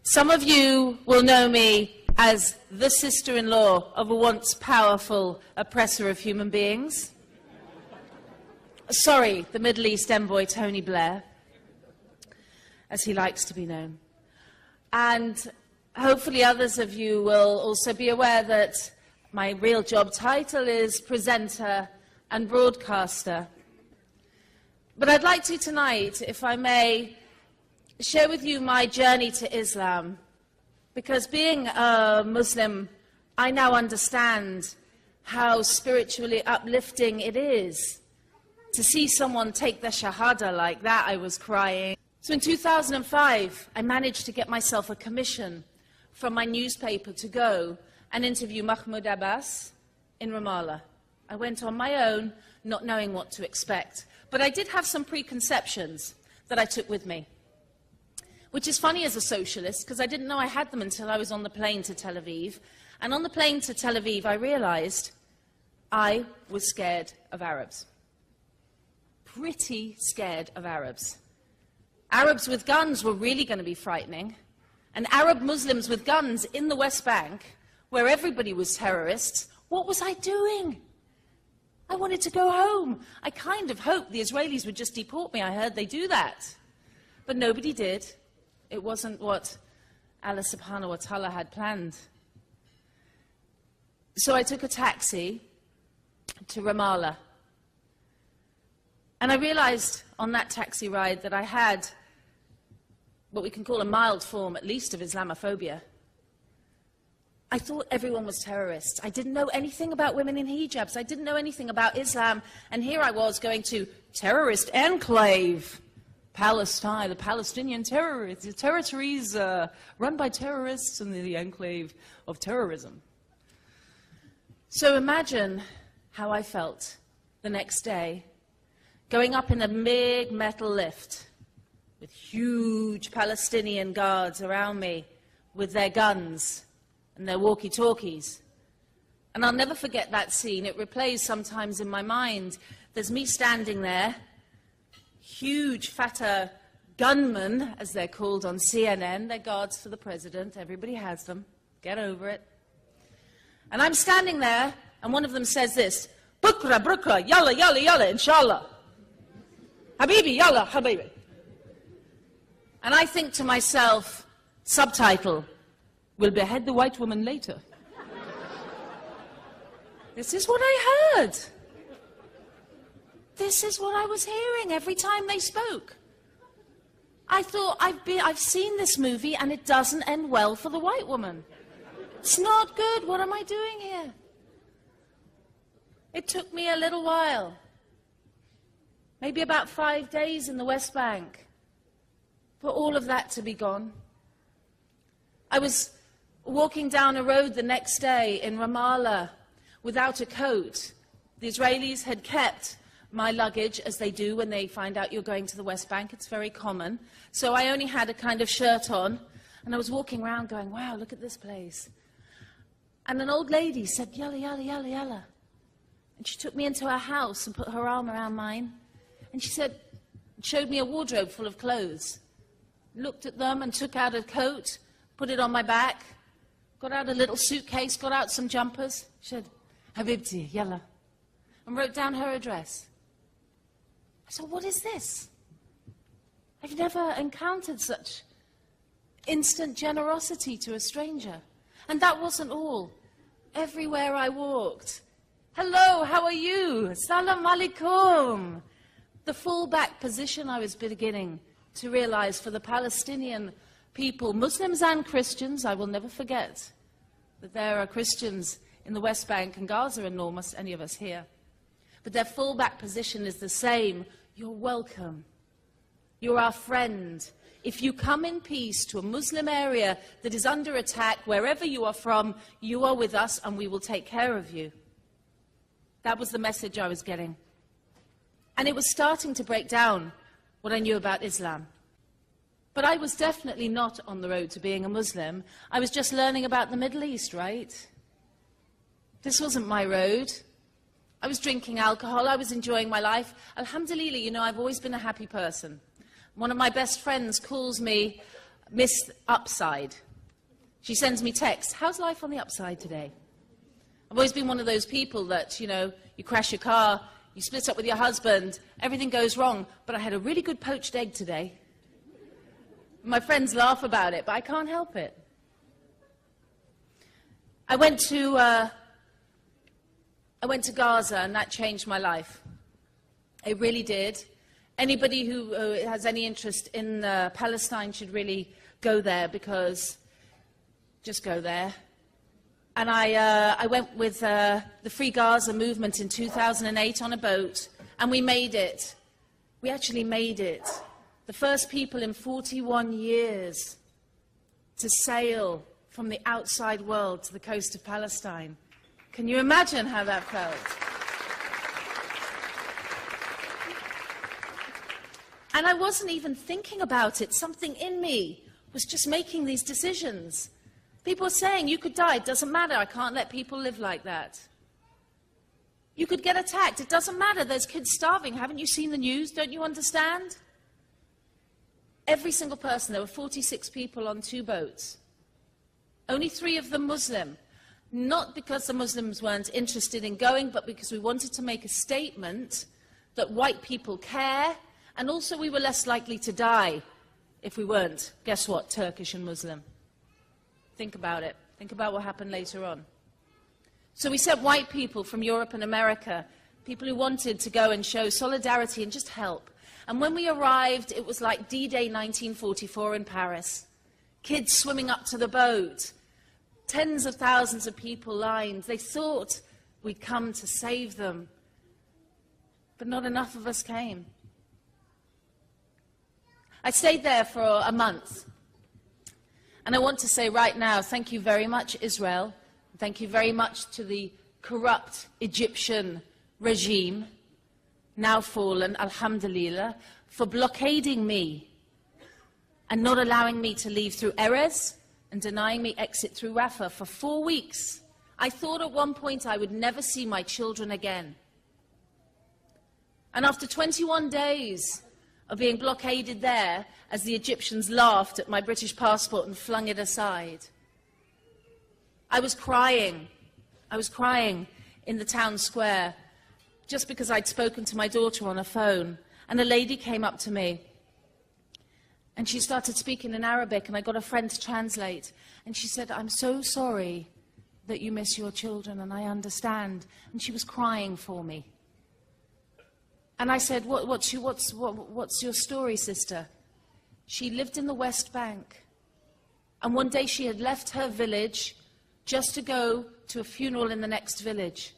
Some of you will know me as the sister-in-law of a once powerful oppressor of human beings. Sorry, the Middle East envoy Tony Blair, as he likes to be known. And hopefully others of you will also be aware that my real job title is presenter and broadcaster. But I'd like to tonight, if I may, share with you my journey to Islam. Because being a Muslim, I now understand how spiritually uplifting it is to see someone take their shahada like that. I was crying. So in 2005, I managed to get myself a commission from my newspaper to go and interview Mahmoud Abbas in Ramallah. I went on my own, not knowing what to expect. But I did have some preconceptions that I took with me, which is funny as a socialist, because I didn't know I had them until I was on the plane to Tel Aviv. And on the plane to Tel Aviv, I realized I was scared of Arabs. Pretty scared of Arabs. Arabs with guns were really going to be frightening. And Arab Muslims with guns in the West Bank, where everybody was terrorists, what was I doing? I wanted to go home. I kind of hoped the Israelis would just deport me. I heard they do that. But nobody did. It wasn't what Allah subhanahu wa ta'ala had planned. So I took a taxi to Ramallah. And I realized on that taxi ride that I had what we can call a mild form, at least, of Islamophobia. I thought everyone was terrorists. I didn't know anything about women in hijabs. I didn't know anything about Islam. And here I was going to terrorist enclave, Palestine, the Palestinian territories run by terrorists in the enclave of terrorism. So imagine how I felt the next day, going up in a big metal lift with huge Palestinian guards around me with their guns and their walkie-talkies. And I'll never forget that scene. It replays sometimes in my mind. There's me standing there, huge Fatah gunmen, as they're called on CNN. They're guards for the president. Everybody has them. Get over it. And I'm standing there, and one of them says this, Bukra, bukra, yalla, yalla, yalla, inshallah. Habibi, yalla, habibi. And I think to myself, subtitle, we'll behead the white woman later. This is what I heard. This is what I was hearing every time they spoke. I thought, I've seen this movie and it doesn't end well for the white woman. It's not good. What am I doing here? It took me a little while, maybe about 5 days in the West Bank, for all of that to be gone. I was walking down a road the next day in Ramallah without a coat. The Israelis had kept my luggage, as they do when they find out you're going to the West Bank. It's very common. So I only had a kind of shirt on, and I was walking around going, wow, look at this place. And an old lady said, yalla, yalla, yalla, yalla. And she took me into her house and put her arm around mine. And she said, showed me a wardrobe full of clothes. Looked at them and took out a coat, put it on my back, got out a little suitcase, got out some jumpers. She said, Habibti, yalla. And wrote down her address. I said, what is this? I've never encountered such instant generosity to a stranger. And that wasn't all. Everywhere I walked, hello, how are you? Salam alaikum. The full back position I was beginning to realize for the Palestinian people, Muslims and Christians. I will never forget that there are Christians in the West Bank and Gaza and almost any of us here. But their full back position is the same. You're welcome. You're our friend. If you come in peace to a Muslim area that is under attack, wherever you are from, you are with us and we will take care of you. That was the message I was getting. And it was starting to break down what I knew about Islam. But I was definitely not on the road to being a Muslim. I was just learning about the Middle East, right? This wasn't my road. I was drinking alcohol. I was enjoying my life. Alhamdulillah, you know, I've always been a happy person. One of my best friends calls me Miss Upside. She sends me texts, how's life on the upside today? I've always been one of those people that, you know, you crash your car, you split up with your husband, everything goes wrong, but I had a really good poached egg today. My friends laugh about it, but I can't help it. I went to Gaza, and that changed my life. It really did. Anybody who has any interest in Palestine should really go there, because just go there. And I went with the Free Gaza movement in 2008 on a boat, and we made it. We actually made it. The first people in 41 years to sail from the outside world to the coast of Palestine. Can you imagine how that felt? And I wasn't even thinking about it. Something in me was just making these decisions. People were saying, you could die, it doesn't matter, I can't let people live like that. You could get attacked, it doesn't matter, there's kids starving, haven't you seen the news, don't you understand? Every single person, there were 46 people on 2 boats. Only 3 of them Muslim. Not because the Muslims weren't interested in going, but because we wanted to make a statement that white people care, and also we were less likely to die if we weren't, guess what, Turkish and Muslim. Think about it. Think about what happened later on. So we sent white people from Europe and America, people who wanted to go and show solidarity and just help. And when we arrived, it was like D-Day 1944 in Paris. Kids swimming up to the boat, tens of thousands of people lined. They thought we'd come to save them, but not enough of us came. I stayed there for a month. And I want to say right now, thank you very much, Israel. Thank you very much to the corrupt Egyptian regime, now fallen, alhamdulillah, for blockading me and not allowing me to leave through Erez and denying me exit through Rafah for 4 weeks. I thought at one point I would never see my children again. And after 21 days of being blockaded there, as the Egyptians laughed at my British passport and flung it aside, I was crying. I was crying in the town square just because I'd spoken to my daughter on a phone, and a lady came up to me and she started speaking in Arabic, and I got a friend to translate, and she said, I'm so sorry that you miss your children, and I understand. And she was crying for me. And I said, what's your story, sister? She lived in the West Bank. And one day she had left her village just to go to a funeral in the next village.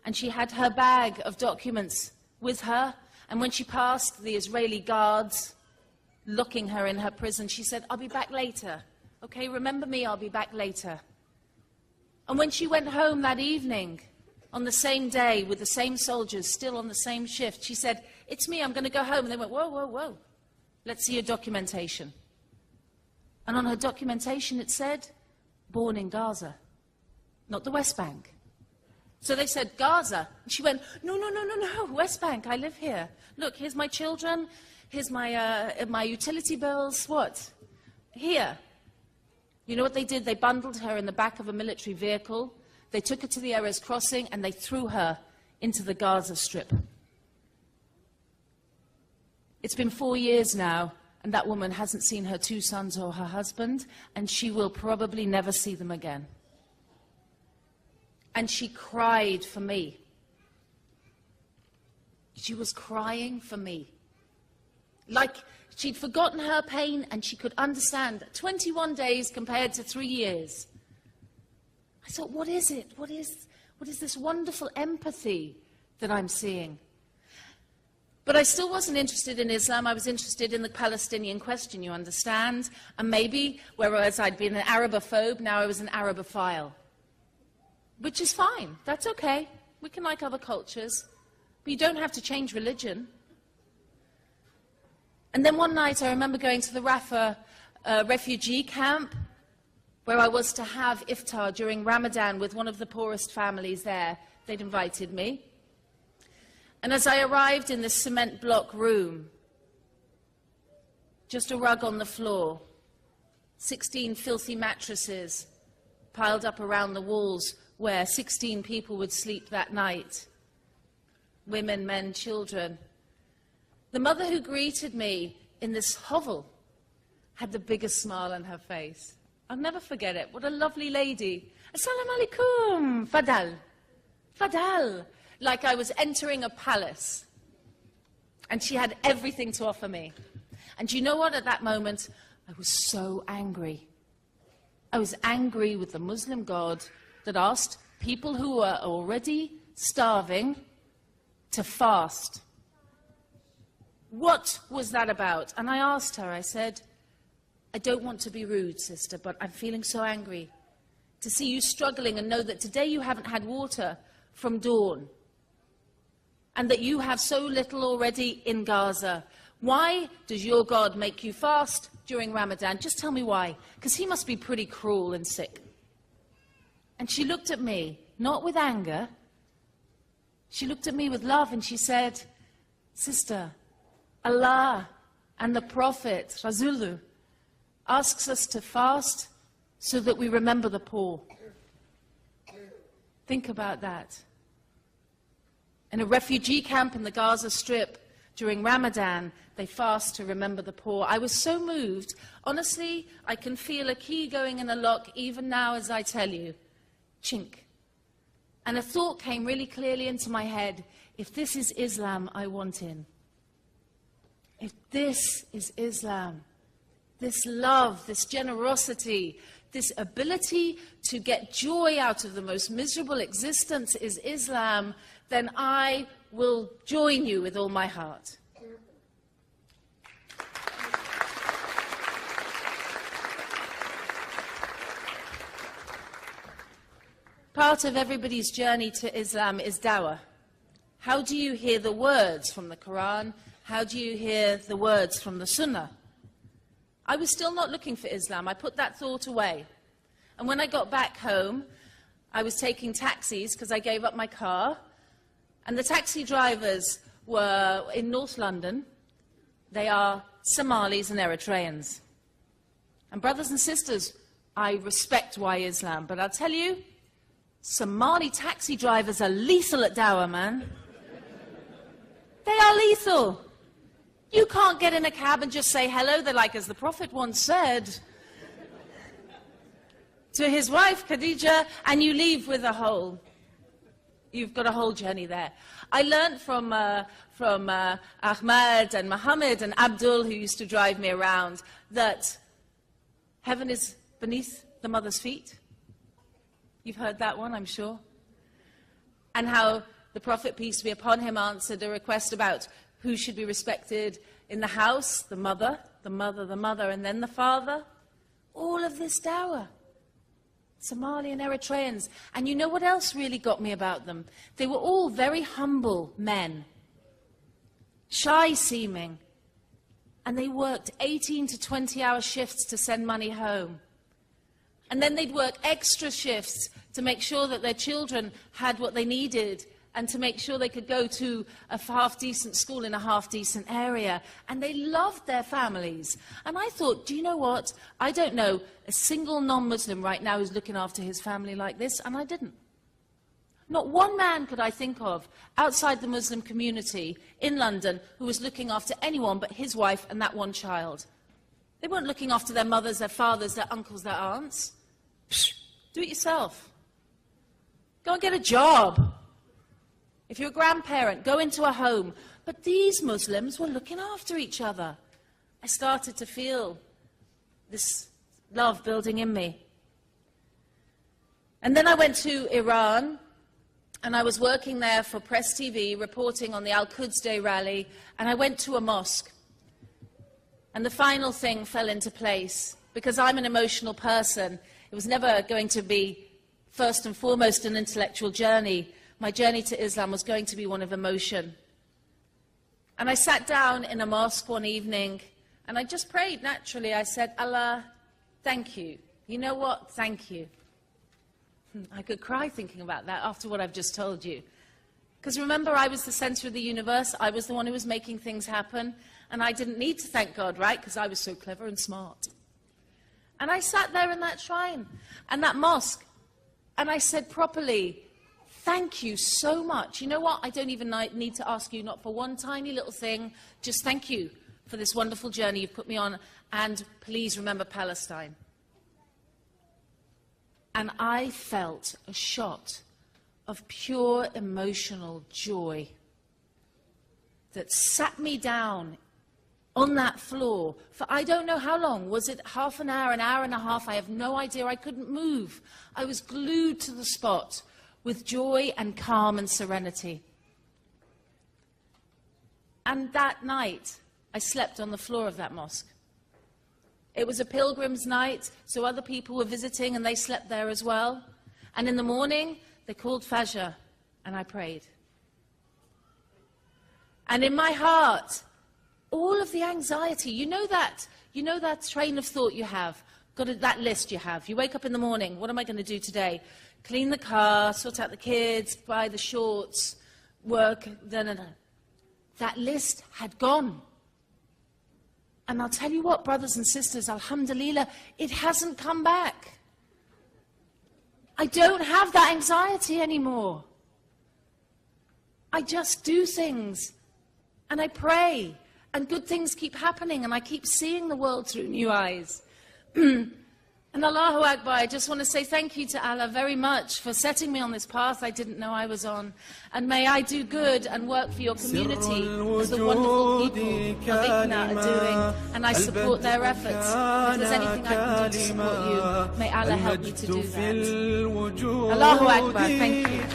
And she had her bag of documents with her. And when she passed the Israeli guards looking her in her prison, she said, I'll be back later. Okay, remember me, I'll be back later. And when she went home that evening, on the same day, with the same soldiers, still on the same shift, she said, it's me, I'm going to go home. And they went, whoa, whoa, whoa, let's see your documentation. And on her documentation it said, born in Gaza, not the West Bank. So they said, Gaza. And she went, no, no, no, no, no, West Bank, I live here. Look, here's my children, here's my utility bills, what? Here. You know what they did? They bundled her in the back of a military vehicle. They took her to the Erez crossing and they threw her into the Gaza Strip. It's been 4 years now, and that woman hasn't seen her 2 sons or her husband, and she will probably never see them again. And she cried for me. She was crying for me. Like she'd forgotten her pain and she could understand. 21 days compared to 3 years. I thought, what is it? What is this wonderful empathy that I'm seeing? But I still wasn't interested in Islam. I was interested in the Palestinian question, you understand? And maybe, whereas I'd been an Arabophobe, now I was an Arabophile. Which is fine. That's okay. We can like other cultures. But you don't have to change religion. And then one night I remember going to the Rafah refugee camp, where I was to have iftar during Ramadan with one of the poorest families there. They'd invited me. And as I arrived in this cement block room, just a rug on the floor, 16 filthy mattresses piled up around the walls where 16 people would sleep that night. Women, men, children. The mother who greeted me in this hovel had the biggest smile on her face. I'll never forget it. What a lovely lady. Assalamu alaikum. Fadal. Fadal. Like I was entering a palace. And she had everything to offer me. And you know what? At that moment, I was so angry. I was angry with the Muslim God that asked people who were already starving to fast. What was that about? And I asked her, I said, I don't want to be rude, sister, but I'm feeling so angry to see you struggling and know that today you haven't had water from dawn and that you have so little already in Gaza. Why does your God make you fast during Ramadan? Just tell me why, because he must be pretty cruel and sick. And she looked at me, not with anger. She looked at me with love and she said, sister, Allah and the Prophet, Rasulullah, asks us to fast so that we remember the poor. Think about that. In a refugee camp in the Gaza Strip during Ramadan, they fast to remember the poor. I was so moved. Honestly, I can feel a key going in a lock even now as I tell you. Chink. And a thought came really clearly into my head. If this is Islam, I want in. If this is Islam, this love, this generosity, this ability to get joy out of the most miserable existence is Islam, then I will join you with all my heart. Part of everybody's journey to Islam is dawah. How do you hear the words from the Quran? How do you hear the words from the Sunnah? I was still not looking for Islam. I put that thought away. And when I got back home, I was taking taxis because I gave up my car. And the taxi drivers were in North London. They are Somalis and Eritreans. And brothers and sisters, I respect why Islam, but I'll tell you, Somali taxi drivers are lethal at dawah, man. They are lethal. You can't get in a cab and just say hello. They're like, as the Prophet once said to his wife, Khadija, and you leave with a hole. You've got a whole journey there. I learned from Ahmad and Muhammad and Abdul, who used to drive me around, that heaven is beneath the mother's feet. You've heard that one, I'm sure. And how the Prophet, peace be upon him, answered a request about who should be respected in the house, the mother, and then the father. All of this dawah. Somali and Eritreans. And you know what else really got me about them? They were all very humble men, shy seeming, and they worked 18 to 20-hour shifts to send money home. And then they'd work extra shifts to make sure that their children had what they needed and to make sure they could go to a half-decent school in a half-decent area. And they loved their families. And I thought, do you know what? I don't know a single non-Muslim right now who's looking after his family like this, and I didn't. Not one man could I think of outside the Muslim community in London who was looking after anyone but his wife and that one child. They weren't looking after their mothers, their fathers, their uncles, their aunts. Psh, do it yourself. Go and get a job. If you're a grandparent, go into a home. But these Muslims were looking after each other. I started to feel this love building in me. And then I went to Iran, and I was working there for Press TV, reporting on the Al-Quds Day rally, and I went to a mosque. And the final thing fell into place. Because I'm an emotional person, it was never going to be, first and foremost, an intellectual journey. My journey to Islam was going to be one of emotion. And I sat down in a mosque one evening, and I just prayed naturally. I said, Allah, thank you. You know what? Thank you. I could cry thinking about that after what I've just told you. Because remember, I was the center of the universe. I was the one who was making things happen. And I didn't need to thank God, right? Because I was so clever and smart. And I sat there in that shrine and that mosque, and I said properly, thank you so much. You know what? I don't even need to ask you, not for one tiny little thing. Just thank you for this wonderful journey you've put me on, and please remember Palestine. And I felt a shot of pure emotional joy that sat me down on that floor for I don't know how long. Was it half an hour and a half? I have no idea. I couldn't move. I was glued to the spot with joy and calm and serenity. And that night, I slept on the floor of that mosque. It was a pilgrim's night, so other people were visiting and they slept there as well. And in the morning, they called Fajr, and I prayed. And in my heart, all of the anxiety, you know that train of thought you have, that list you have. You wake up in the morning, what am I going to do today? Clean the car, sort out the kids, buy the shorts, work, That list had gone. And I'll tell you what, brothers and sisters, alhamdulillah, it hasn't come back. I don't have that anxiety anymore. I just do things, and I pray, and good things keep happening, and I keep seeing the world through new eyes. And Allahu Akbar, I just want to say thank you to Allah very much for setting me on this path I didn't know I was on. And may I do good and work for your community as the wonderful people of Iqna are doing. And I support their efforts. If there's anything I can do to support you, may Allah help me to do that. Allahu Akbar, thank you.